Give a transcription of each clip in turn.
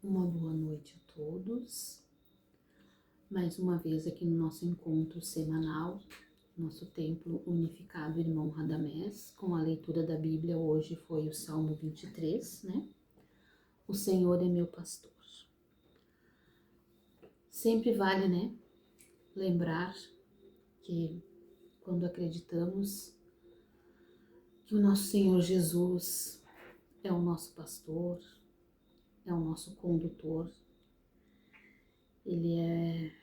Uma boa noite a todos. Mais uma vez aqui no nosso encontro semanal, nosso Templo Unificado Irmão Radamés, com a leitura da Bíblia. Hoje foi o Salmo 23, né? O Senhor é meu pastor. Sempre vale, né? Lembrar que quando acreditamos que o nosso Senhor Jesus é o nosso pastor, é o nosso condutor, Ele é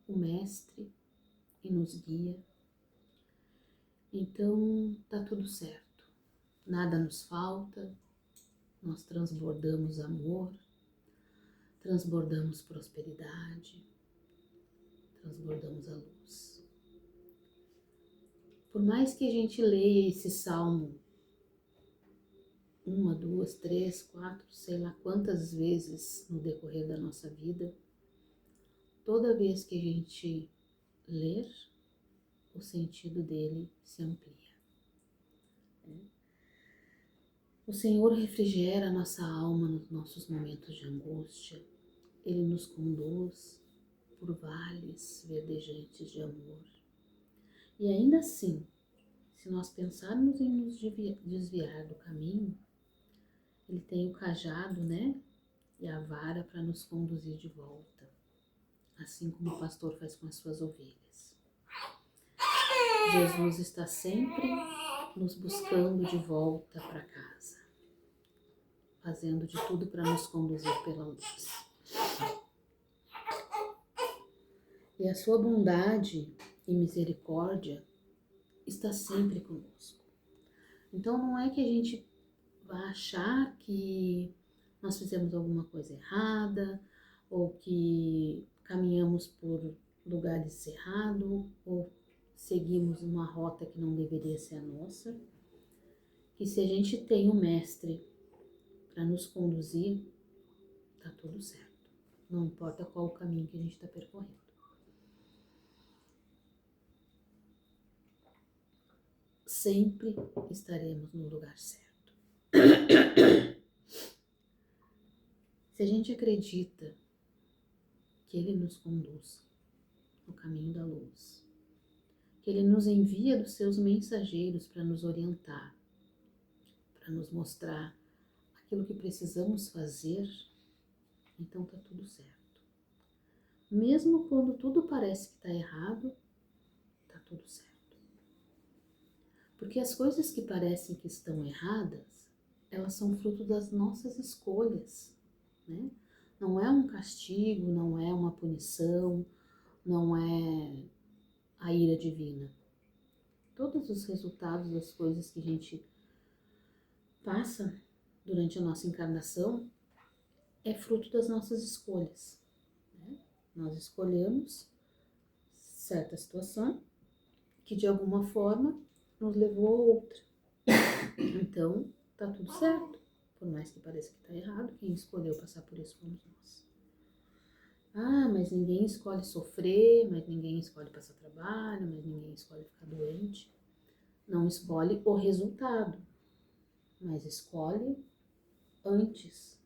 o mestre e nos guia. Então tá tudo certo, nada nos falta, nós transbordamos amor, transbordamos prosperidade, transbordamos a luz. Por mais que a gente leia esse salmo 1, 2, 3, 4, sei lá quantas vezes no decorrer da nossa vida, toda vez que a gente ler, o sentido dele se amplia. O Senhor refrigera a nossa alma nos nossos momentos de angústia. Ele nos conduz por vales verdejantes de amor. E ainda assim, se nós pensarmos em nos desviar do caminho, Ele tem o cajado, né? E a vara para nos conduzir de volta. Assim como o pastor faz com as suas ovelhas. Jesus está sempre nos buscando de volta para casa, fazendo de tudo para nos conduzir pela luz. E a sua bondade e misericórdia está sempre conosco. Então não é que a gente vai achar que nós fizemos alguma coisa errada, ou que caminhamos por lugares errados, ou seguimos uma rota que não deveria ser a nossa. Que se a gente tem um mestre para nos conduzir, tá tudo certo. Não importa qual o caminho que a gente está percorrendo. Sempre estaremos no lugar certo. Se a gente acredita que Ele nos conduz no caminho da luz, que Ele nos envia dos seus mensageiros para nos orientar, para nos mostrar aquilo que precisamos fazer, então tá tudo certo. Mesmo quando tudo parece que está errado, tá tudo certo. Porque as coisas que parecem que estão erradas, elas são fruto das nossas escolhas, né? Não é um castigo, não é uma punição, não é a ira divina. Todos os resultados das coisas que a gente passa durante a nossa encarnação é fruto das nossas escolhas, né? Nós escolhemos certa situação que de alguma forma nos levou a outra. Então, tá tudo certo. Por mais que pareça que tá errado, quem escolheu passar por isso fomos nós. Ah, mas ninguém escolhe sofrer, mas ninguém escolhe passar trabalho, mas ninguém escolhe ficar doente. Não escolhe o resultado, mas escolhe antes,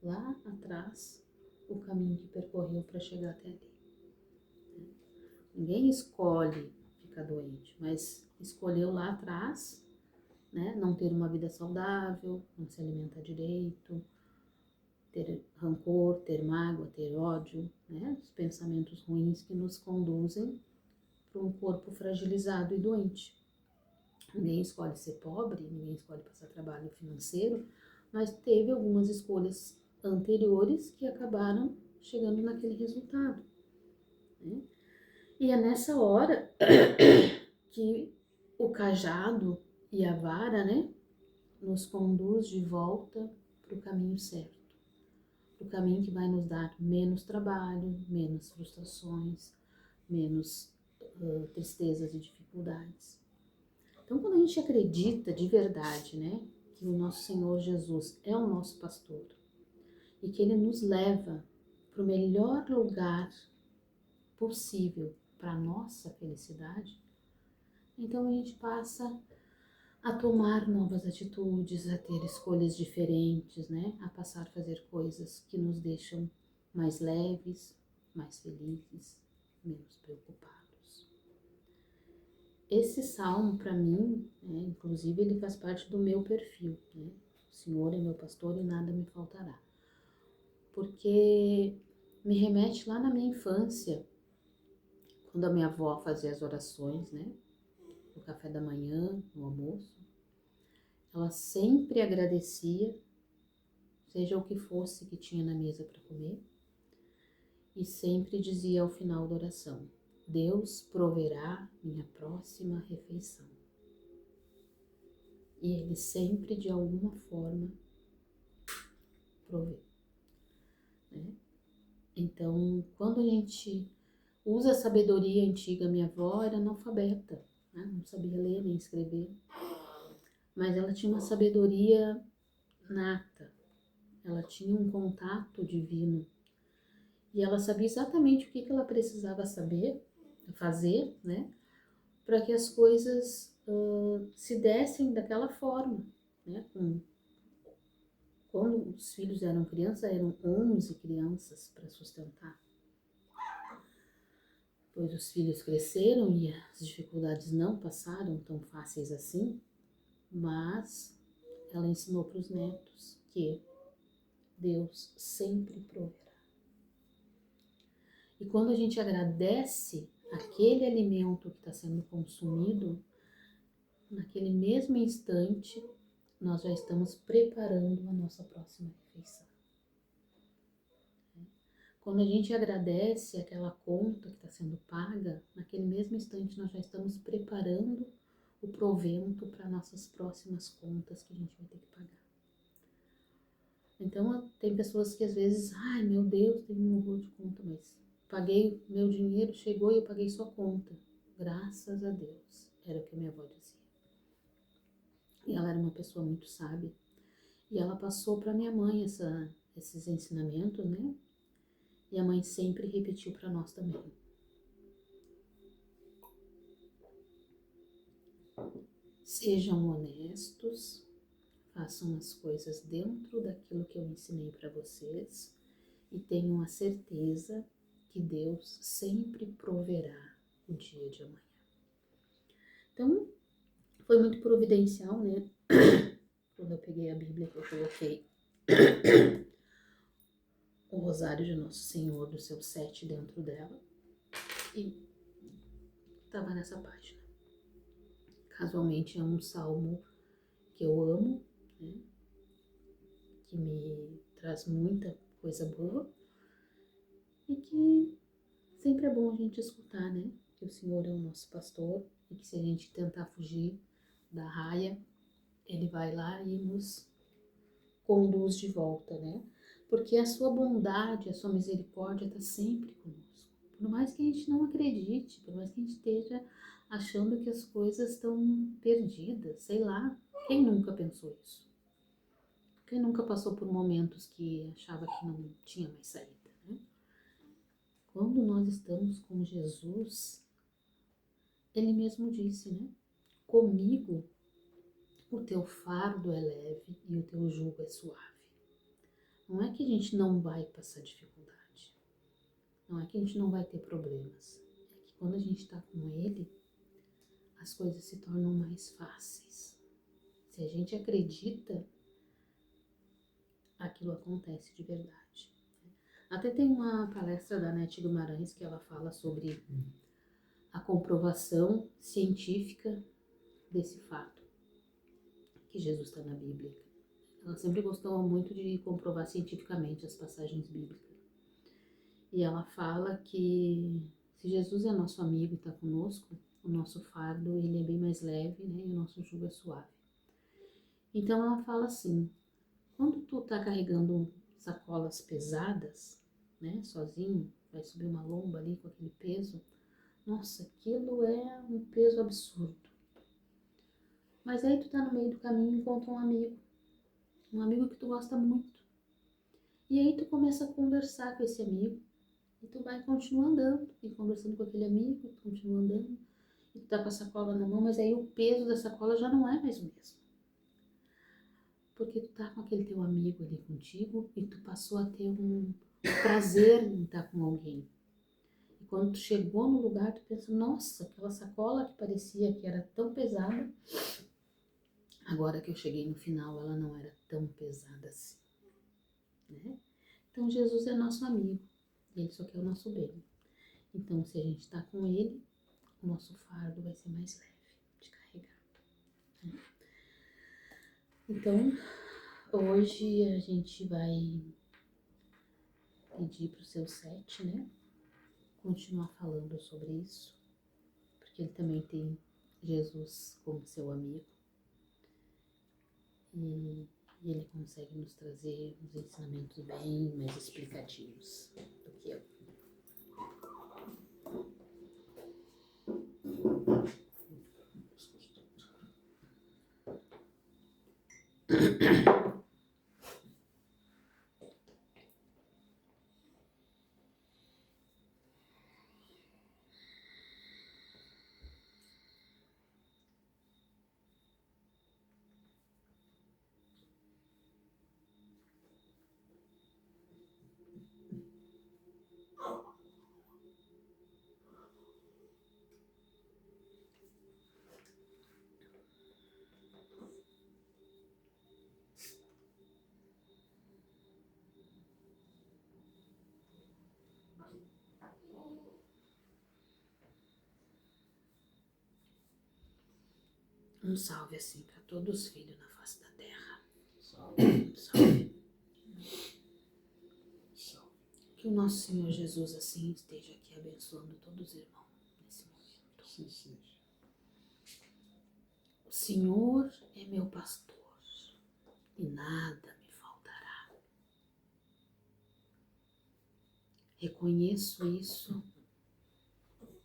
lá atrás, o caminho que percorreu para chegar até ali. Ninguém escolhe ficar doente, mas escolheu lá atrás, né, não ter uma vida saudável, não se alimentar direito, ter rancor, ter mágoa, ter ódio, né, os pensamentos ruins que nos conduzem para um corpo fragilizado e doente. Ninguém escolhe ser pobre, ninguém escolhe passar trabalho financeiro, mas teve algumas escolhas anteriores que acabaram chegando naquele resultado, né? E é nessa hora que o cajado e a vara, né, nos conduz de volta para o caminho certo, para o caminho que vai nos dar menos trabalho, menos frustrações, menos tristezas e dificuldades. Então, quando a gente acredita de verdade, né, que o nosso Senhor Jesus é o nosso pastor e que Ele nos leva para o melhor lugar possível para a nossa felicidade, então a gente passa a tomar novas atitudes, a ter escolhas diferentes, né? A passar a fazer coisas que nos deixam mais leves, mais felizes, menos preocupados. Esse salmo, para mim, né, inclusive, ele faz parte do meu perfil, né? O Senhor é meu pastor e nada me faltará. Porque me remete lá na minha infância, quando a minha avó fazia as orações, né? No café da manhã, no almoço. Ela sempre agradecia, seja o que fosse que tinha na mesa para comer, e sempre dizia ao final da oração: Deus proverá minha próxima refeição. E Ele sempre, de alguma forma, provê, né? Então, quando a gente usa a sabedoria antiga, minha avó era analfabeta, né? Não sabia ler nem escrever, mas ela tinha uma sabedoria nata, ela tinha um contato divino e ela sabia exatamente o que ela precisava saber, fazer, né, para que as coisas se dessem daquela forma, né? Quando os filhos eram crianças, eram 11 crianças para sustentar. Pois os filhos cresceram e as dificuldades não passaram tão fáceis assim, mas ela ensinou para os netos que Deus sempre proverá. E quando a gente agradece aquele alimento que está sendo consumido, naquele mesmo instante, nós já estamos preparando a nossa próxima refeição. Quando a gente agradece aquela conta que está sendo paga, naquele mesmo instante nós já estamos preparando o provento para nossas próximas contas que a gente vai ter que pagar. Então, tem pessoas que às vezes, ai meu Deus, tem um horror de conta, mas paguei, meu dinheiro chegou e eu paguei sua conta. Graças a Deus, era o que a minha avó dizia. E ela era uma pessoa muito sábia. E ela passou para minha mãe esses ensinamentos, né? E a mãe sempre repetiu para nós também. Sejam honestos, façam as coisas dentro daquilo que eu ensinei para vocês e tenham a certeza que Deus sempre proverá o dia de amanhã. Então, foi muito providencial, né? Quando eu peguei a Bíblia, que eu coloquei o Rosário de Nosso Senhor do seu 7 dentro dela e estava nessa página. Casualmente é um salmo que eu amo, né? Que me traz muita coisa boa e que sempre é bom a gente escutar, né? Que o Senhor é o nosso pastor e que se a gente tentar fugir da raia, Ele vai lá e nos conduz de volta, né? Porque a sua bondade, a sua misericórdia está sempre conosco. Por mais que a gente não acredite, por mais que a gente esteja achando que as coisas estão perdidas, sei lá, quem nunca pensou isso? Quem nunca passou por momentos que achava que não tinha mais saída, né? Quando nós estamos com Jesus, Ele mesmo disse, né? Comigo o teu fardo é leve e o teu jugo é suave. Não é que a gente não vai passar dificuldade, não é que a gente não vai ter problemas, é que quando a gente está com Ele, as coisas se tornam mais fáceis. Se a gente acredita, aquilo acontece de verdade. Até tem uma palestra da Nete Guimarães que ela fala sobre a comprovação científica desse fato, que Jesus está na Bíblia. Ela sempre gostou muito de comprovar cientificamente as passagens bíblicas. E ela fala que se Jesus é nosso amigo e está conosco, o nosso fardo ele é bem mais leve, né? E o nosso jugo é suave. Então ela fala assim, quando tu tá carregando sacolas pesadas, né? Sozinho, vai subir uma lomba ali com aquele peso, nossa, aquilo é um peso absurdo. Mas aí tu tá no meio do caminho e encontra um amigo que tu gosta muito. E aí tu começa a conversar com esse amigo, e tu vai continuar andando, e conversando com aquele amigo, continua andando. e tu tá com a sacola na mão, mas aí o peso da sacola já não é mais o mesmo. Porque tu tá com aquele teu amigo ali contigo e tu passou a ter um prazer em estar com alguém. E quando tu chegou no lugar, tu pensa, nossa, aquela sacola que parecia que era tão pesada, agora que eu cheguei no final, ela não era tão pesada assim, né? Então Jesus é nosso amigo, ele só quer o nosso bem. Então se a gente tá com ele, o nosso fardo vai ser mais leve de carregar, né? Então, hoje a gente vai pedir pro seu Sete, né? Continuar falando sobre isso, porque ele também tem Jesus como seu amigo. E ele consegue nos trazer uns ensinamentos bem mais explicativos do que eu. Um salve assim para todos os filhos na face da terra. Salve. Salve. Salve. Que o nosso Senhor Jesus assim esteja aqui abençoando todos os irmãos nesse momento. Sim, sim. O Senhor é meu pastor e nada me faltará. Reconheço isso,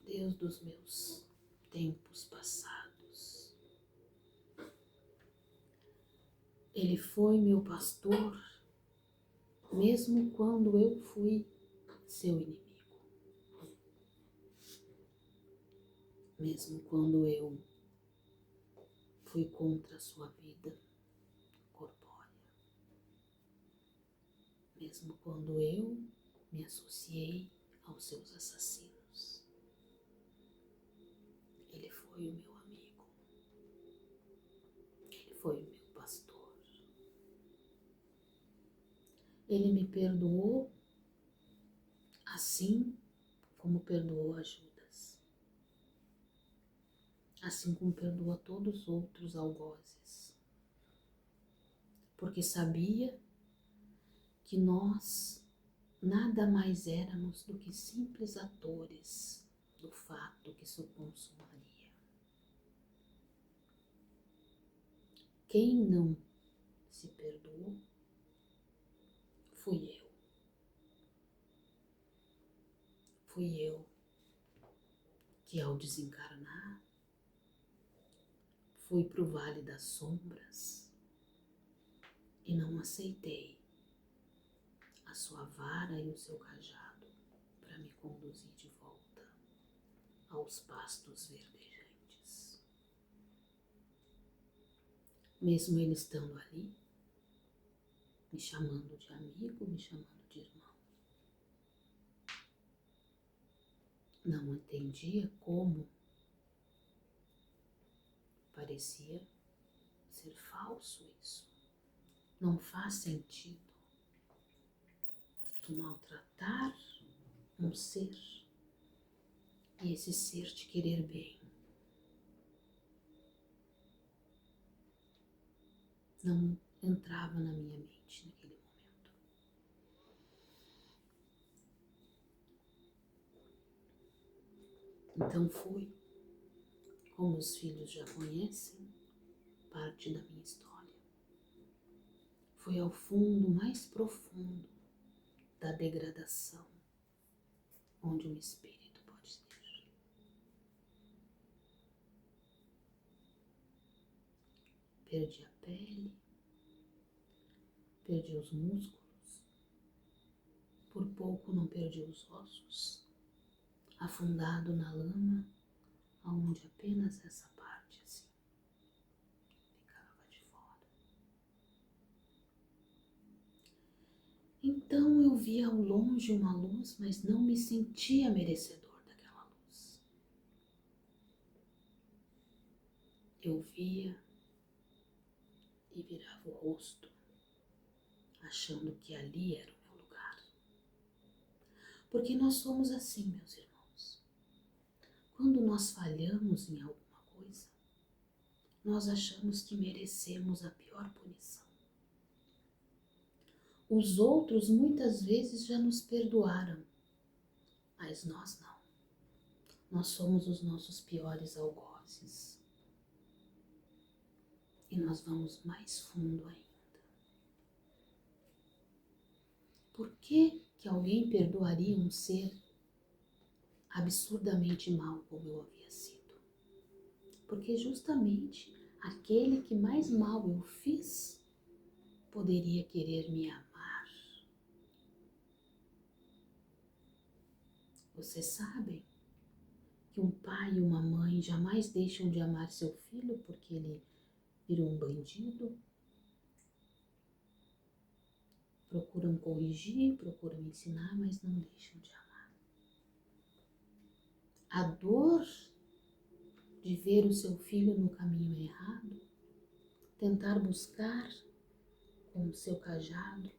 Deus dos meus tempos passados. Ele foi meu pastor, mesmo quando eu fui seu inimigo. Mesmo quando eu fui contra a sua vida corpórea. Mesmo quando eu me associei aos seus assassinos. Ele foi o meu amigo. Ele foi o meu pastor. Ele me perdoou assim como perdoou a Judas. Assim como perdoou a todos os outros algozes. Porque sabia que nós nada mais éramos do que simples atores do fato que se consumaria. Quem não se perdoou fui eu. Fui eu que, ao desencarnar, fui para o vale das sombras e não aceitei a sua vara e o seu cajado para me conduzir de volta aos pastos verdejantes. Mesmo ele estando ali, me chamando de amigo, me chamando de irmão. Não entendia como parecia ser falso isso. Não faz sentido tu maltratar um ser e esse ser te querer bem. Não entrava na minha mente naquele momento. Então foi, como os filhos já conhecem, parte da minha história. Foi ao fundo mais profundo da degradação, onde um espírito pode ser. Perdi a pele, perdi os músculos, por pouco não perdi os ossos, afundado na lama, onde apenas essa parte assim ficava de fora. Então eu via ao longe uma luz, mas não me sentia merecedor daquela luz. Eu via e virava o rosto, achando que ali era o meu lugar. Porque nós somos assim, meus irmãos. Quando nós falhamos em alguma coisa, nós achamos que merecemos a pior punição. Os outros muitas vezes já nos perdoaram, mas nós não. Nós somos os nossos piores algozes. E nós vamos mais fundo ainda. Por que alguém perdoaria um ser absurdamente mau como eu havia sido? Porque justamente aquele que mais mal eu fiz poderia querer me amar. Vocês sabem que um pai e uma mãe jamais deixam de amar seu filho porque ele virou um bandido? Procuram corrigir, procuram ensinar, mas não deixam de amar. A dor de ver o seu filho no caminho errado, tentar buscar com o seu cajado,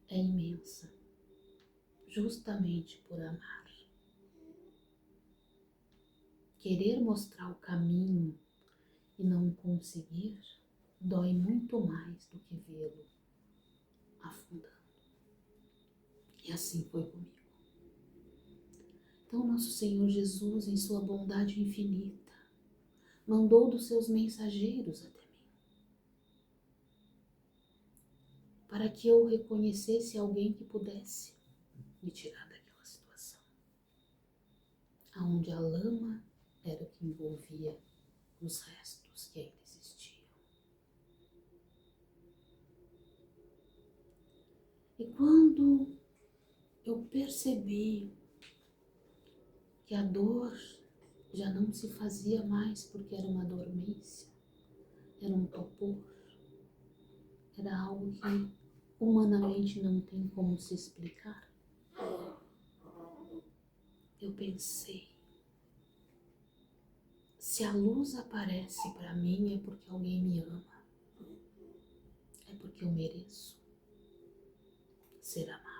é imensa, justamente por amar. Querer mostrar o caminho e não conseguir dói muito mais do que vê-lo afundando. E assim foi comigo. Então nosso Senhor Jesus, em sua bondade infinita, mandou dos seus mensageiros até mim, para que eu reconhecesse alguém que pudesse me tirar daquela situação, onde a lama era o que envolvia os restos que ainda existiam. E quando eu percebi que a dor já não se fazia mais porque era uma dormência, era um torpor, era algo que humanamente não tem como se explicar, eu pensei, se a luz aparece para mim é porque alguém me ama, é porque eu mereço ser amado.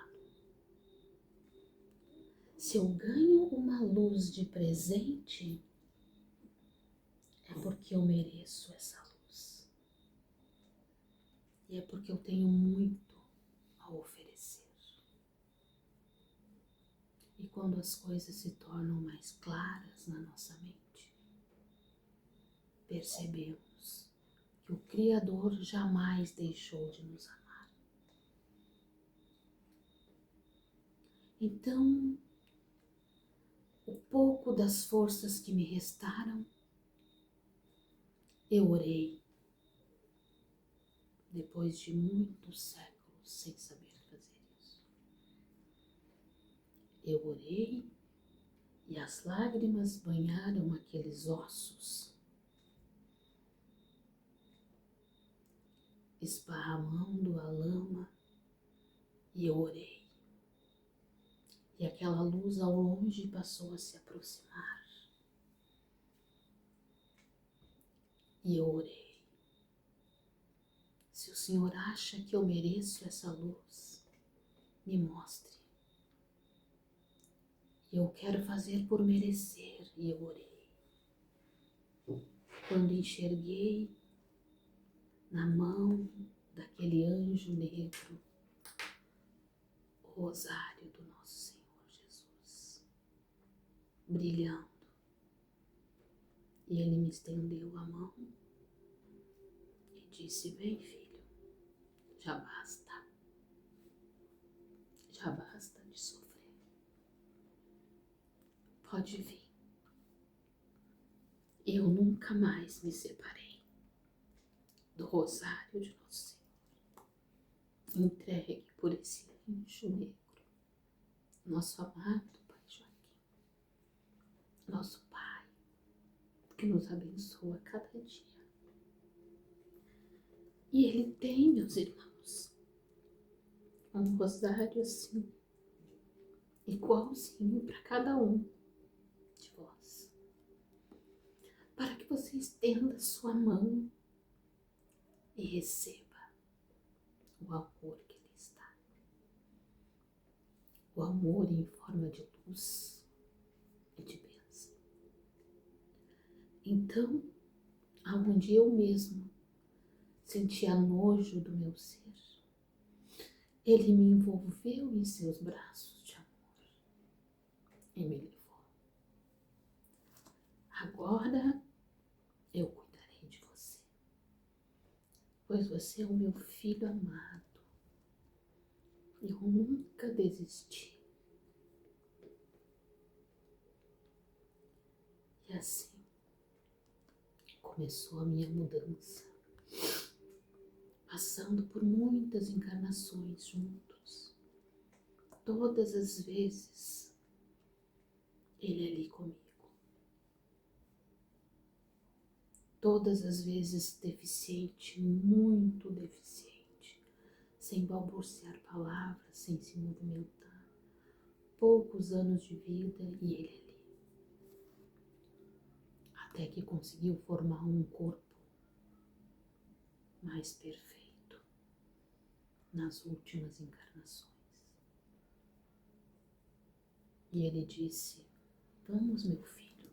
Se eu ganho uma luz de presente, é porque eu mereço essa luz. E é porque eu tenho muito a oferecer. E quando as coisas se tornam mais claras na nossa mente, percebemos que o Criador jamais deixou de nos amar. Então, o pouco das forças que me restaram, eu orei, depois de muitos séculos sem saber fazer isso. Eu orei e as lágrimas banharam aqueles ossos, esparramando a lama, e eu orei. E aquela luz ao longe passou a se aproximar. E eu orei. Se o Senhor acha que eu mereço essa luz, me mostre. Eu quero fazer por merecer. E eu orei. Quando enxerguei na mão daquele anjo negro o rosário do nosso Senhor Jesus, brilhando, e ele me estendeu a mão e disse: vem, filho, já basta de sofrer, pode vir. Eu nunca mais me separei do rosário de nosso Senhor, entregue por esse anjo negro, nosso amado Pai Joaquim, nosso Pai, que nos abençoa cada dia. E Ele tem, meus irmãos, um rosário assim, igualzinho para cada um de vós, para que você estenda sua mão e receba o amor que Ele está. O amor em forma de luz e de bênção. Então, aonde eu mesmo sentia nojo do meu ser, Ele me envolveu em seus braços de amor e me levou. Agora eu cuidarei de você, pois você é o meu filho amado. Eu nunca desisti. E assim começou a minha mudança, passando por muitas encarnações juntos. Todas as vezes Ele ali comigo. Todas as vezes deficiente, muito deficiente, sem balbuciar palavras, sem se movimentar. Poucos anos de vida e Ele ali. Até que conseguiu formar um corpo mais perfeito nas últimas encarnações. E Ele disse: vamos, meu filho,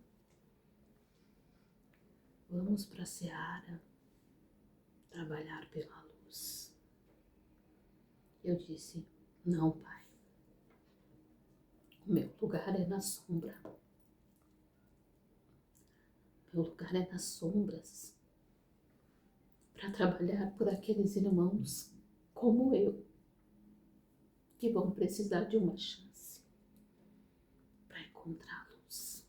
vamos para a seara trabalhar pela luz. Eu disse: não, pai, o meu lugar é na sombra. Meu lugar é nas sombras, para trabalhar por aqueles irmãos como eu, que vão precisar de uma chance para encontrar a luz.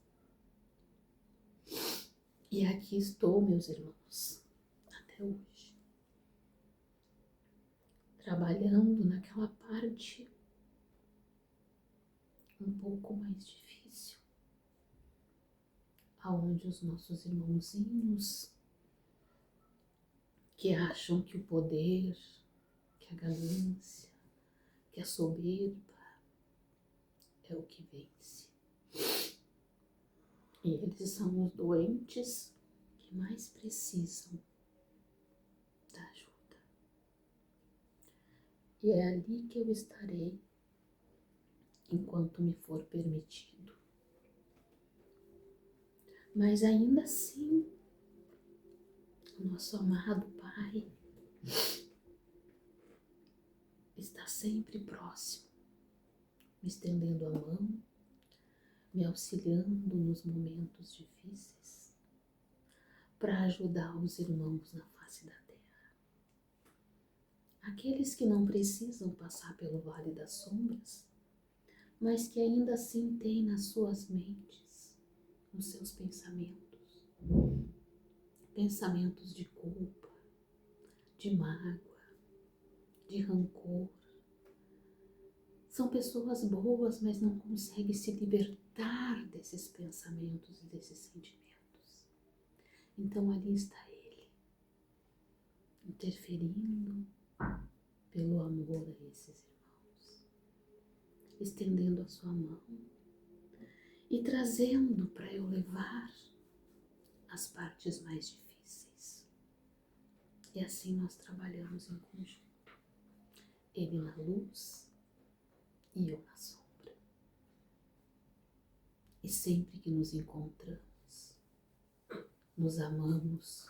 E aqui estou, meus irmãos, até hoje, trabalhando naquela parte um pouco mais difícil, aonde os nossos irmãozinhos que acham que o poder, que a ganância, que a soberba é o que vence. E eles são os doentes que mais precisam da ajuda. E é ali que eu estarei enquanto me for permitido. Mas ainda assim, o nosso amado Pai está sempre próximo, me estendendo a mão, me auxiliando nos momentos difíceis, para ajudar os irmãos na face da terra. Aqueles que não precisam passar pelo vale das sombras, mas que ainda assim têm nas suas mentes, nos seus pensamentos, pensamentos de culpa, de mágoa, de rancor. São pessoas boas, mas não conseguem se libertar desses pensamentos e desses sentimentos. Então ali está Ele, interferindo pelo amor a esses irmãos, estendendo a sua mão e trazendo para eu levar as partes mais difíceis. E assim nós trabalhamos em conjunto. Ele na luz e eu na sombra. E sempre que nos encontramos, nos amamos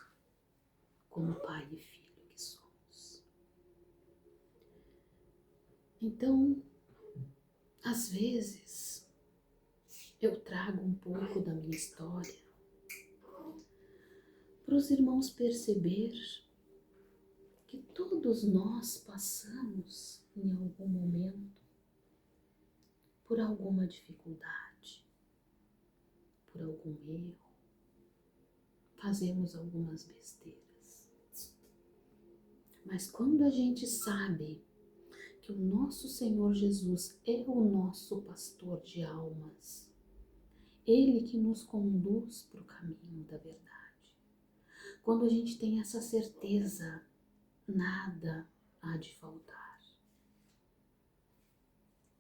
como pai e filho que somos. Então, às vezes, eu trago um pouco da minha história para os irmãos perceber que todos nós passamos em algum momento por alguma dificuldade, por algum erro, fazemos algumas besteiras. Mas quando a gente sabe que o nosso Senhor Jesus é o nosso pastor de almas Ele que nos conduz para o caminho da verdade. Quando a gente tem essa certeza, nada há de faltar.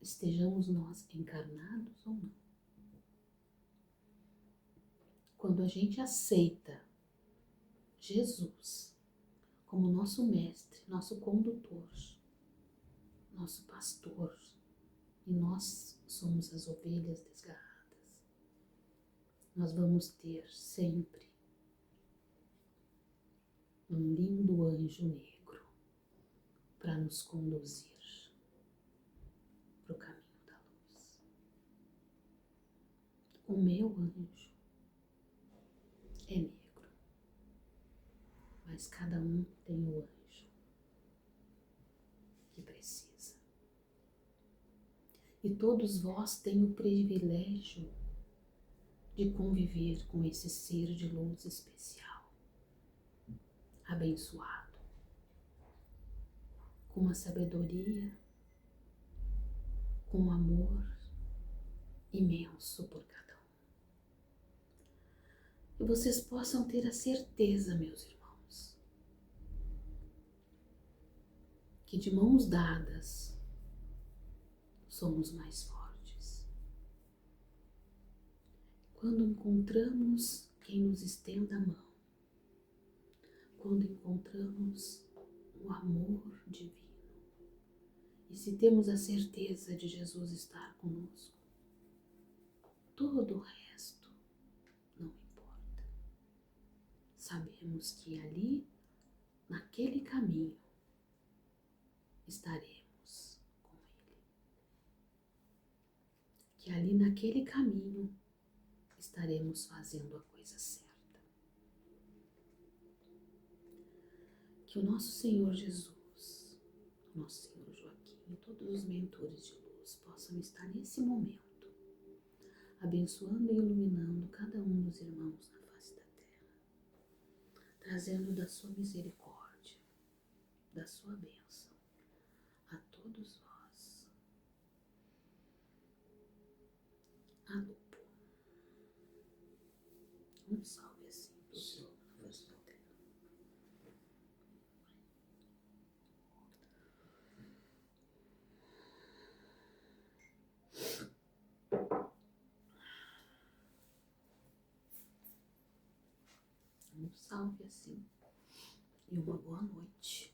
Estejamos nós encarnados ou não. Quando a gente aceita Jesus como nosso mestre, nosso condutor, nosso pastor, e nós somos as ovelhas desgarradas, nós vamos ter sempre um lindo anjo negro para nos conduzir para o caminho da luz. O meu anjo é negro, mas cada um tem o anjo que precisa. E todos vós têm o privilégio de conviver com esse ser de luz especial, abençoado, com uma sabedoria, com um amor imenso por cada um. E vocês possam ter a certeza, meus irmãos, que de mãos dadas somos mais fortes. Quando encontramos quem nos estenda a mão, quando encontramos o amor divino, e se temos a certeza de Jesus estar conosco, todo o resto não importa. Sabemos que ali, naquele caminho, estaremos com Ele. Que ali naquele caminho estaremos fazendo a coisa certa. Que o nosso Senhor Jesus, o nosso Senhor Joaquim e todos os mentores de luz possam estar nesse momento abençoando e iluminando cada um dos irmãos na face da terra, trazendo da sua misericórdia, da sua bênção a todos vós. Alô. Um salve assim para o sol na face da terra. Um salve assim e uma boa noite.